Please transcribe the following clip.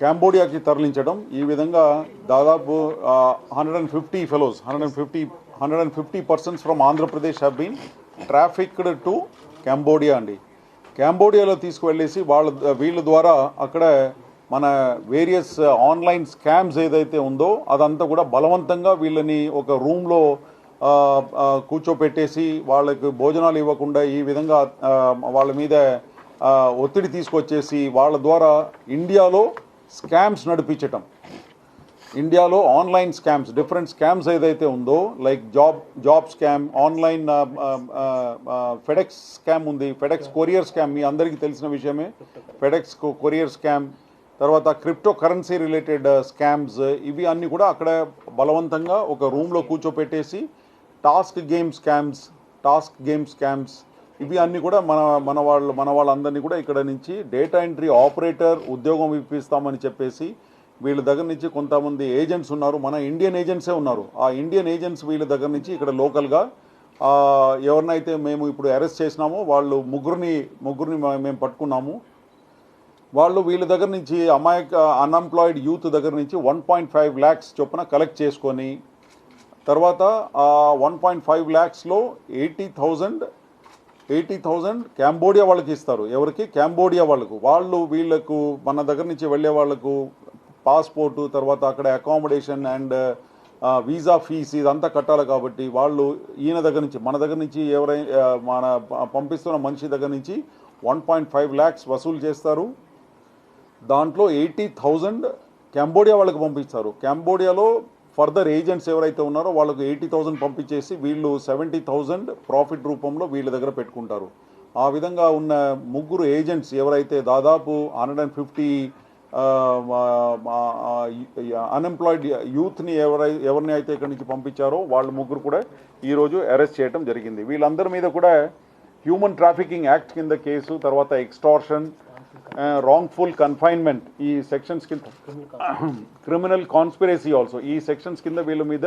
కాంబోడియాకి తరలించడం. ఈ విధంగా దాదాపు 150 fellows 150 persons from Andhra Pradesh have been trafficked to Cambodia అండి. కాంబోడియాలో తీసుకువెళ్ళేసి వీళ్ళ ద్వారా అక్కడ మన వేరియస్ ఆన్లైన్ స్కామ్స్ ఏదైతే ఉందో అదంతా కూడా బలవంతంగా వీళ్ళని ఒక రూమ్లో కూర్చోపెట్టేసి వాళ్ళకి భోజనాలు ఇవ్వకుండా ఈ విధంగా వాళ్ళ మీద ఒత్తిడి తీసుకొచ్చేసి వాళ్ళ ద్వారా ఇండియాలో స్కామ్స్ నడిపించటం. ఇండియాలో ఆన్లైన్ స్కామ్స్, డిఫరెంట్ స్కామ్స్ ఏదైతే ఉందో like job scam, online FedEx scam ఉంది, ఫెడెక్స్ కొరియర్ స్కామ్ మీ అందరికీ తెలిసిన విషయమే. ఫెడెక్స్ కొరియర్ స్కామ్, తర్వాత క్రిప్టో కరెన్సీ రిలేటెడ్ స్కామ్స్, ఇవి అన్నీ కూడా అక్కడ బలవంతంగా ఒక రూమ్లో కూర్చోపెట్టేసి టాస్క్ గేమ్ స్కామ్స్ ఇవి అన్నీ కూడా మన వాళ్ళందరినీ కూడా ఇక్కడ నుంచి డేటా ఎంట్రీ ఆపరేటర్ ఉద్యోగం ఇప్పిస్తామని చెప్పేసి వీళ్ళ దగ్గర నుంచి కొంతమంది ఏజెంట్స్ ఉన్నారు, మన ఇండియన్ ఏజెంట్సే ఉన్నారు. ఆ ఇండియన్ ఏజెంట్స్ వీళ్ళ దగ్గర నుంచి ఇక్కడ లోకల్గా ఎవరినైతే మేము ఇప్పుడు అరెస్ట్ చేసినామో వాళ్ళు ముగ్గురిని మేము పట్టుకున్నాము. వాళ్ళు వీళ్ళ దగ్గర నుంచి అన్ఎంప్లాయిడ్ యూత్ దగ్గర నుంచి 1.5 lakhs చొప్పున కలెక్ట్ చేసుకొని తర్వాత 1.5 lakhsలో 80,000 కాంబోడియా వాళ్ళకి ఇస్తారు. ఎవరికి? కాంబోడియా వాళ్ళకు. వీళ్ళకు మన దగ్గర నుంచి వెళ్ళే వాళ్ళకు పాస్పోర్టు, తర్వాత అక్కడ అకామిడేషన్ అండ్ వీసా ఫీజ్ ఇదంతా కట్టాలి. కాబట్టి వాళ్ళు ఈయన దగ్గర నుంచి మన దగ్గర నుంచి మన పంపిస్తున్న మనిషి దగ్గర నుంచి 1.5 lakhs వసూలు చేస్తారు. దాంట్లో 80,000 కాంబోడియా వాళ్ళకి పంపిస్తారు. కాంబోడియాలో ఫర్దర్ ఏజెంట్స్ ఎవరైతే ఉన్నారో వాళ్ళకు 80,000 పంపించేసి వీళ్ళు 70,000 ప్రాఫిట్ రూపంలో వీళ్ళ దగ్గర పెట్టుకుంటారు. ఆ విధంగా ఉన్న ముగ్గురు ఏజెంట్స్ ఎవరైతే దాదాపు 150 అన్ఎంప్లాయిడ్ యూత్ని ఎవరిని అయితే ఇక్కడి నుంచి పంపించారో వాళ్ళ ముగ్గురు కూడా ఈరోజు అరెస్ట్ చేయడం జరిగింది. వీళ్ళందరి మీద కూడా హ్యూమన్ ట్రాఫికింగ్ యాక్ట్ కింద కేసు, తర్వాత ఎక్స్టార్షన్, రాంగ్ఫుల్ కన్ఫైన్మెంట్ ఈ సెక్షన్స్ కింద, క్రిమినల్ కాన్స్పిరసీ ఆల్సో ఈ సెక్షన్స్ కింద వీళ్ళ మీద